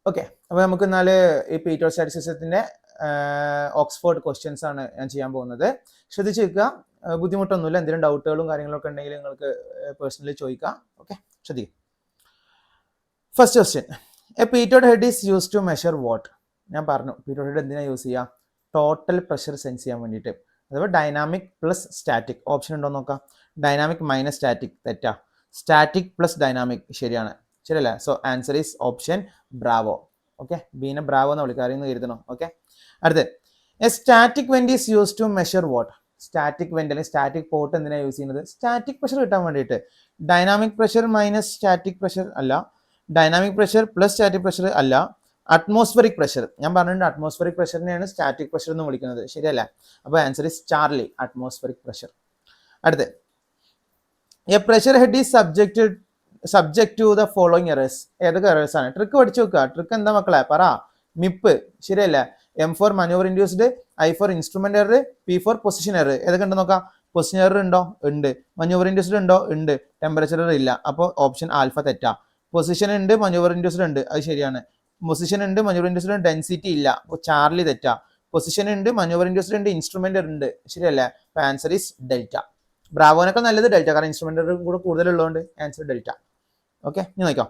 Okay, അപ്പോൾ നമുക്ക് എന്നാൽ ഈ പീറ്റർ സ്റ്റാറ്റിസ്റ്റിക്സിന്റെ ഓക്സ്ഫോർഡ് ക്വസ്റ്റ്യൻസ് ആണ് ഞാൻ ചെയ്യാൻ പോകുന്നത്. ശ്രദ്ധിച്ച് വെക്കുക, ബുദ്ധിമുട്ടൊന്നുമില്ല. എന്തെങ്കിലും ഡൗട്ടുകളും കാര്യങ്ങളൊക്കെ ഉണ്ടെങ്കിൽ നിങ്ങൾക്ക് പേഴ്സണലി ചോദിക്കാം. ഓക്കെ, ശ്രദ്ധിക്കുക. First question, a pitot head is use to measure what? ഞാൻ പറഞ്ഞു പീറ്റോഡ് ഹെഡ് എന്തിനാണ് യൂസ് ചെയ്യുക? ടോട്ടൽ പ്രഷർ സെൻസ് ചെയ്യാൻ വേണ്ടിയിട്ട്. അഥവാ ഡൈനാമിക് പ്ലസ് സ്റ്റാറ്റിക്. ഓപ്ഷൻ ഉണ്ടോ നോക്കാം. ഡൈനാമിക് മൈനസ് സ്റ്റാറ്റിക് തെറ്റാ, സ്റ്റാറ്റിക് പ്ലസ് ഡൈനാമിക് ശരിയാണ്. ശരിയല്ലേ? So answer is option bravo. Okay, ബീനെ ബ്രാവോ എന്ന് വിളിക്കുക, അറിയുന്ന കരുതണോ? ഓക്കെ, അടുത്ത്, a static vent is use to measure what? Static vent അല്ലെങ്കിൽ സ്റ്റാറ്റിക് പോർട്ട് എന്തിനാണ് യൂസ് ചെയ്യുന്നത്? സ്റ്റാറ്റിക് പ്രഷർ കിട്ടാൻ വേണ്ടിയിട്ട്. Dynamic pressure minus static pressure അല്ല, dynamic pressure plus static pressure അല്ല, അറ്റ്മോസ്ഫറിക് പ്രഷർ. ഞാൻ പറഞ്ഞിട്ടുണ്ട് അറ്റ്മോസ്ഫറിക് പ്രഷറിനെയാണ് സ്റ്റാറ്റിക് പ്രഷർ എന്ന് വിളിക്കുന്നത്. ശരിയല്ല? അപ്പോൾ answer is charlie, atmospheric pressure. അടുത്ത്, a pressure head is subject to the following errors. ഏതൊക്കെ എറേഴ്സ് ആണ്? ട്രിക്ക് പഠിച്ചു വെക്കുക. ട്രിക്ക് എന്താ മക്കളെ? പറ. മിപ്പ് ശരിയല്ലേ? M for manoeuvre induced, I for instrument error, P for position error. ഏതൊക്കെ ഉണ്ട് നോക്കാം. പൊസിഷൻ എറർ ഉണ്ടോ? ഉണ്ട്. മാനുവർ ഇൻഡ്യൂസ്ഡ് ഉണ്ടോ? ഉണ്ട്. ടെമ്പറേച്ചർ എറർ ഇല്ല. അപ്പോൾ ഓപ്ഷൻ ആൽഫ തെറ്റാ. പൊസിഷൻ ഉണ്ട്, മാനുവർ ഇൻഡ്യൂസ്ഡ് ഉണ്ട്, അത് ശരിയാണ്. പൊസിഷൻ ഉണ്ട്, മാനുവർ ഇൻഡ്യൂസ്ഡ് ഉണ്ട്, ഡെൻസിറ്റി ഇല്ല, അപ്പോൾ ചാർലി തെറ്റാ. പൊസിഷൻ ഉണ്ട്, മാനുവർ ഇൻഡ്യൂസ്ഡ് ഉണ്ട്, ഇൻസ്ട്രുമെന്റ് ഉണ്ട്, ശരിയല്ലേ? അപ്പോൾ ആൻസർ ഈസ് ഡെൽറ്റ. ബ്രാവോനൊക്കെ നല്ലത് ഡെൽറ്റ, കാരണം ഇൻസ്ട്രുമെന്റ് കൂടെ കൂടുതലുള്ളതുകൊണ്ട് ആൻസർ ഡെൽറ്റ. ഓക്കെ, ഇനി നോക്കാം.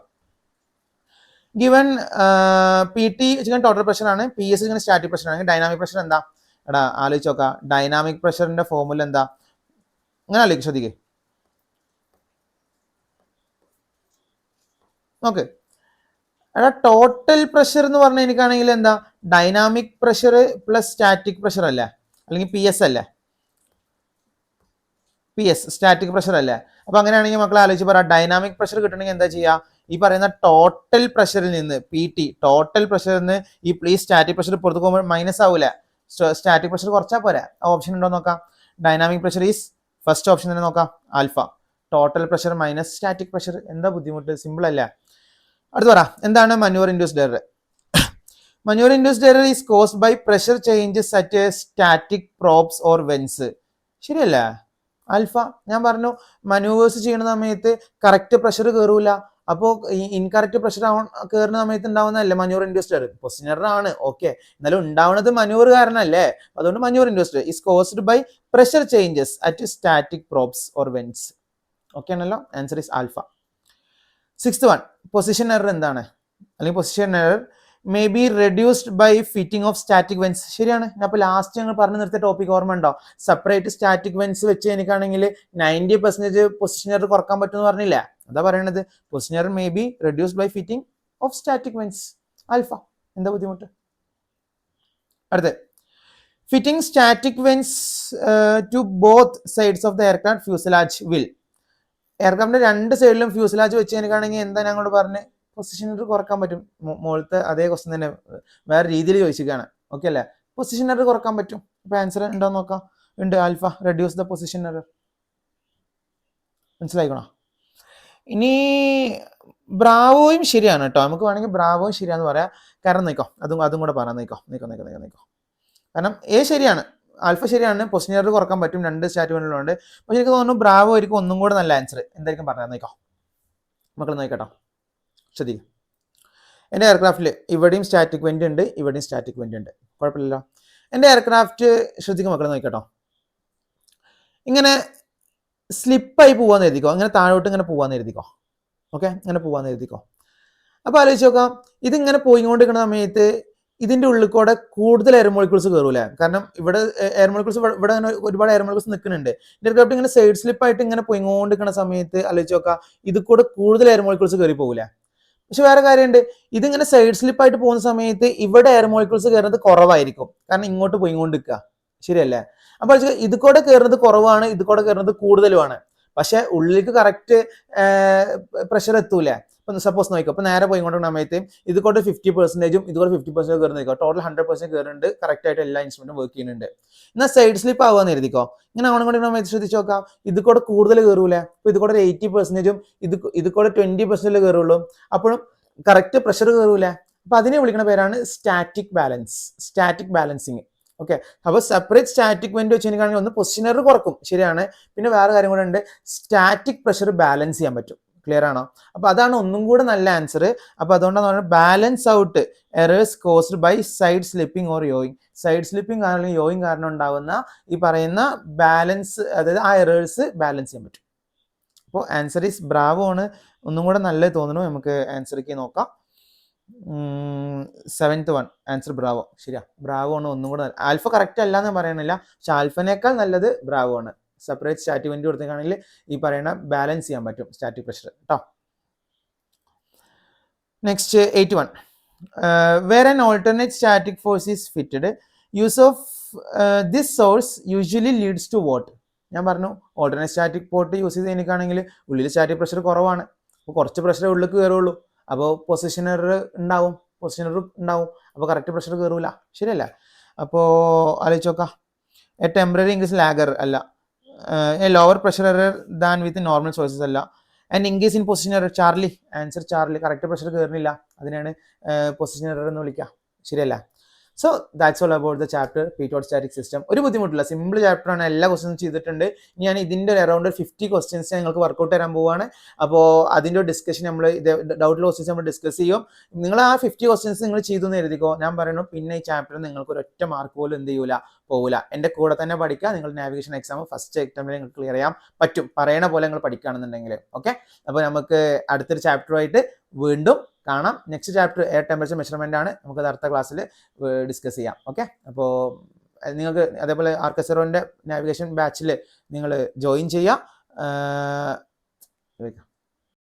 Given P T total pressure ആണ്, പി എസ് സ്റ്റാറ്റിക് പ്രഷർ ആണെങ്കിൽ ഡൈനാമിക് പ്രഷർ എന്താ? എടാ ആലോചിച്ച് നോക്കാം. ഡൈനാമിക് പ്രഷറിന്റെ ഫോർമുല എന്താ? അങ്ങനെ ആലോചിക്കും, ശ്രദ്ധിക്കേ. ഓക്കെ, എടാ ടോട്ടൽ പ്രഷർ എന്ന് പറഞ്ഞാൽ എനിക്കാണെങ്കിൽ എന്താ? Dynamic pressure plus static pressure അല്ലേ? അല്ലെങ്കിൽ പി എസ് അല്ലേ? പി എസ് സ്റ്റാറ്റിക് പ്രഷർ അല്ലേ? അപ്പൊ അങ്ങനെയാണെങ്കിൽ മക്കളെ ആലോചിച്ച് പറ, ഡൈനാമിക് പ്രഷർ കിട്ടണമെങ്കിൽ എന്താ ചെയ്യുക? ഈ പറയുന്ന ടോട്ടൽ പ്രഷറിൽ നിന്ന് പി ടി, ടോട്ടൽ പ്രഷറിൽ നിന്ന് ഈ സ്റ്റാറ്റിക് പ്രഷർ പുറത്ത് പോകുമ്പോൾ മൈനസ് ആവൂലേ? സ്റ്റാറ്റിക് പ്രഷർ കുറച്ചാൽ പോരാ. ഓപ്ഷൻ ഉണ്ടോ നോക്കാം. Dynamic pressure is first option തന്നെ നോക്കാം, alpha. Total pressure minus static pressure. എന്താ ബുദ്ധിമുട്ട്? സിമ്പിൾ അല്ലേ? അടുത്ത് പറ, എന്താണ് manure induced error? Manure induced error is caused by pressure changes such as static probes or vents. ശരിയല്ലേ? ആൽഫ ഞാൻ പറഞ്ഞു, manœuvers ചെയ്യുന്ന സമയത്ത് കറക്റ്റ് പ്രഷർ കയറൂല. അപ്പോൾ ഇൻകറക്റ്റ് പ്രഷർ കയറുന്ന സമയത്ത് ഉണ്ടാവുന്നതല്ലേ manure induced error? Position error ആണ്, ഓക്കെ. എന്നാലും ഉണ്ടാവുന്നത് manure കാരണമല്ലേ? അതുകൊണ്ട് manure induced is caused by pressure changes at static probes or vents. Okay ആണല്ലോ? Answer is alpha. Sixth one, position error എന്താണ്? അല്ലെങ്കിൽ position error may be reduced by fitting of static vents. ശരിയാണ്. ഞാൻ അപ്പോൾ last ഞങ്ങൾ പറഞ്ഞു നിർത്തിയ topic ഓർമ്മ ഉണ്ടോ? സെപ്പറേറ്റ് സ്റ്റാറ്റിക് വെൻസ് വെച്ച് എനിക്കാണെങ്കിൽ 90% പൊസിഷൻ എറർ കുറക്കാൻ പറ്റുമെന്ന് പറഞ്ഞില്ല? എന്താ പറയണത്? Position error may be reduced by fitting of static vents. Alpha. എന്താ ബുദ്ധിമുട്ട്? അടുത്ത്, fitting static vents to both sides of the aircraft fuselage will. എയർക്രാഫ്റ്റിന്റെ രണ്ട് സൈഡിലും ഫ്യൂസലാജ് വെച്ച് എനിക്കാണെങ്കിൽ എന്താ ഞങ്ങളോട് പറഞ്ഞ് പൊസിഷൻ എറർ കുറക്കാൻ പറ്റും. മുകളിലത്തെ അതേ ക്വസ്റ്റ്യൻ തന്നെ വേറെ രീതിയിൽ ചോദിച്ചിരിക്കുകയാണ്. ഓക്കെ അല്ലേ? പൊസിഷൻ എറർ കുറക്കാൻ പറ്റും. അപ്പൊ ആൻസർ ഉണ്ടോ നോക്കാം. ഉണ്ട്, alpha, reduce the position error. മനസ്സിലായിക്കണോ? ഇനി ബ്രാവോയും ശരിയാണ് കേട്ടോ. നമുക്ക് വേണമെങ്കിൽ ബ്രാവോയും ശരിയാന്ന് പറയാം. കാരണം നോക്കോ, അതും കൂടെ പറയാം. നോക്കോ. കാരണം എ ശരിയാണ്, ആൽഫ ശരിയാണ്, പൊസിഷൻ എറർ കുറക്കാൻ പറ്റും, രണ്ട് സ്റ്റാറ്റ്മെന്റുകളുണ്ട്. പക്ഷെ എനിക്ക് തോന്നുന്നു ബ്രാവോ ആയിരിക്കും ഒന്നും കൂടെ നല്ല ആൻസർ. എന്തായിരിക്കും പറഞ്ഞത് നോക്കാം. മക്കൾ നോക്കട്ടോ, ശ്രദ്ധിക്കും. എൻ്റെ എയർക്രാഫ്റ്റിൽ ഇവിടെയും സ്റ്റാറ്റിക് വെന്റ് ഉണ്ട്, ഇവിടെയും സ്റ്റാറ്റിക് വെന്റ് ഉണ്ട്, കുഴപ്പമില്ലല്ലോ. എൻ്റെ എയർക്രാഫ്റ്റ് ശ്രദ്ധിക്കും മക്കൾ നോക്കട്ടോ. ഇങ്ങനെ സ്ലിപ്പായി പോവാന്ന് എഴുതിക്കോ, ഇങ്ങനെ താഴോട്ട് ഇങ്ങനെ പോവാന്ന് എഴുതിക്കോ. ഓക്കെ, ഇങ്ങനെ പോവാന്ന് എഴുതിക്കോ. അപ്പോൾ ആലോചിച്ച് നോക്കാം, ഇതിങ്ങനെ പോയിക്കൊണ്ടിരിക്കുന്ന സമയത്ത് ഇതിന്റെ ഉള്ളിൽ കൂടെ കൂടുതൽ എയർ മോളിക്യൂൾസ് കയറൂലേ? കാരണം ഇവിടെ എയർ മോളിക്യൂൾസ് ഇവിടെ ഒരുപാട് എയർ മോളിക്യൂൾസ് നിൽക്കുന്നുണ്ട്. എയർക്രാഫ്റ്റ് ഇങ്ങനെ സൈഡ് സ്ലിപ്പായിട്ട് ഇങ്ങനെ പോയിക്കൊണ്ടിരിക്കുന്ന സമയത്ത് ആലോചിച്ച് നോക്കാം, ഇത് കൂടെ കൂടുതൽ എയർ മോളിക്യൂൾസ് കയറി പോകൂലേ? പക്ഷെ വേറെ കാര്യമുണ്ട്, ഇതിങ്ങനെ സൈഡ് സ്ലിപ്പായിട്ട് പോകുന്ന സമയത്ത് ഇവിടെ എയർ മോളിക്യൂൾസ് കയറുന്നത് കുറവായിരിക്കും, കാരണം ഇങ്ങോട്ട് പോയിക്കൊണ്ടിരിക്കുക. ശരിയല്ലേ? അപ്പോൾ ഇത് കൂടെ കയറുന്നത് കുറവാണ്, ഇത് കൂടെ കയറുന്നത് കൂടുതലുമാണ്. പക്ഷെ ഉള്ളിലേക്ക് കറക്റ്റ് പ്രഷർ എത്തൂലേ? ഇപ്പം സപ്പോസ് നോക്കിക്കോ, ഇപ്പം നേരെ പോയിക്കൊണ്ടിരുന്ന സമയത്ത് ഇത് കൂടെ 50%, ഇത് കൂടെ 50% കയറി നോക്കിക്കോ, ടോട്ടൽ 100% കയറുന്നുണ്ട്, കറക്റ്റ് ആയിട്ട് എല്ലാ ഇൻസ്ട്രുമെന്റും വർക്ക് ചെയ്യുന്നുണ്ട്. എന്നാൽ സൈഡ് സ്ലിപ്പ് ആവുകയെന്ന് എഴുതിക്കോ. ഇങ്ങനെ അങ്ങോട്ട് സമയത്ത് ശ്രദ്ധിച്ച് നോക്കാം, ഇത് കൂടെ കൂടുതൽ കയറൂലേ? അപ്പോൾ ഇത് കൂടെ 80%, ഇത് കൂടെ 20% കയറുള്ളൂ. അപ്പോഴും കറക്റ്റ് പ്രഷർ കയറൂലേ? അപ്പൊ അതിനെ വിളിക്കുന്ന പേരാണ് സ്റ്റാറ്റിക് ബാലൻസിങ്. ഓക്കെ, അപ്പോൾ സെപ്പറേറ്റ് സ്റ്റാറ്റിക് വെന്റ് വെച്ച് കഴിഞ്ഞാൽ ഒന്ന് പൊസിഷൻ എറർ കുറക്കും, ശരിയാണ്. പിന്നെ വേറെ കാര്യം കൂടെ ഉണ്ട്, സ്റ്റാറ്റിക് പ്രഷർ ബാലൻസ് ചെയ്യാൻ പറ്റും. ക്ലിയർ ആണോ? അപ്പോൾ അതാണ് ഒന്നും കൂടെ നല്ല ആൻസർ. അപ്പോൾ അതുകൊണ്ടാണ് പറയുന്നത് balance out errors caused by side slipping or yawing. Side slipping കാരണം യോയിങ് കാരണം ഉണ്ടാകുന്ന ഈ പറയുന്ന ബാലൻസ്, അതായത് ആ എറേഴ്സ് ബാലൻസ് ചെയ്യാൻ പറ്റും. അപ്പോൾ ആൻസർ ഈസ് ബ്രാവോ ആണ് ഒന്നും കൂടെ നല്ലത് തോന്നുന്നു. നമുക്ക് ആൻസർക്ക് നോക്കാം. 7th one answer Bravo. ശരിയാ, ബ്രാവോ ആണ് ഒന്നും കൂടെ. ആൽഫ കറക്റ്റ് അല്ല എന്ന് പറയണില്ല, പക്ഷെ ആൽഫനേക്കാൾ നല്ലത് ബ്രാവോ ആണ്. സെപ്പറേറ്റ് സ്റ്റാറ്റിക് വെന്റ് കൊടുത്തേക്കാണെങ്കിൽ ഈ പറയുന്ന ബാലൻസ് ചെയ്യാൻ പറ്റും സ്റ്റാറ്റിക് പ്രഷർ കേട്ടോ. Next 81. Where an alternate static force is fitted, use of this source usually leads to what? ഞാൻ പറഞ്ഞു ഓൾട്ടർനേറ്റ് സ്റ്റാറ്റിക് പോർട്ട് യൂസ് ചെയ്ത് എനിക്കാണെങ്കിൽ ഉള്ളിൽ സ്റ്റാറ്റിക് പ്രഷർ കുറവാണ്, അപ്പോൾ കുറച്ച് പ്രഷർ ഉള്ളിൽ കയറുള്ളൂ, അപ്പോൾ പൊസിഷനർ ഉണ്ടാവും, അപ്പോൾ കറക്റ്റ് പ്രഷർ കയറൂല. ശരിയല്ല? അപ്പോൾ ആലോചിച്ച് നോക്കാം. എ ടെമ്പററി ഇൻക്രീസ് ലാഗർ അല്ല, a lower pressure error than with normal sources അല്ല, and increase in position error charlie. Answer charlie. Correct pressure കയറുന്നില്ല, അതിനാണ് പൊസിഷൻ എറർ എന്ന് വിളിക്കുക. ശരിയല്ല? So that's all about the chapter pitot static system. ഒരു ബുദ്ധിമുട്ടില്ല, simple chapter ആണ്, എല്ലാ ക്വസ്റ്റ്യൻസും ചെയ്തിട്ടുണ്ട്. ഞാൻ ഇതിൻ്റെ അറൗണ്ട് 50 ക്വസ്റ്റ്യൻസ് നിങ്ങൾക്ക് വർക്കൗട്ട് തരാൻ പോവുകയാണ്. അപ്പോൾ അതിൻ്റെ ഡിസ്കഷൻ നമ്മൾ ഡൗട്ടുള്ള ക്വസ്റ്റ്യൻസ് നമ്മൾ ഡിസ്കസ് ചെയ്യും. നിങ്ങൾ ആ 50 ക്വസ്റ്റ്യൻസ് നിങ്ങൾ ചെയ്തു എന്ന് എഴുതിക്കോ. ഞാൻ പറയുന്നു പിന്നെ ഈ ചാപ്റ്റർ നിങ്ങൾക്ക് ഒരൊറ്റ മാർക്ക് പോലും എന്ത് ചെയ്യൂല, പോകില്ല. എൻ്റെ കൂടെ തന്നെ പഠിക്കുക. നിങ്ങൾ നാവിഗേഷൻ എക്സാം ഫസ്റ്റ് അറ്റംപ്റ്റിൽ നിങ്ങൾക്ക് ക്ലിയർ ചെയ്യാൻ പറ്റും, പറയണ പോലെ നിങ്ങൾ പഠിക്കുകയാണെന്നുണ്ടെങ്കിൽ. ഓക്കെ, അപ്പോൾ നമുക്ക് അടുത്തൊരു ചാപ്റ്ററുമായിട്ട് വീണ്ടും കാണാം. Next chapter air temperature measurement ആണ്, നമുക്കത് അടുത്ത ക്ലാസ്സിൽ ഡിസ്കസ് ചെയ്യാം. ഓക്കെ, അപ്പോൾ നിങ്ങൾക്ക് അതേപോലെ ആർക്കസറോന്റെ നാവിഗേഷൻ ബാച്ചിൽ നിങ്ങൾ ജോയിൻ ചെയ്യാം.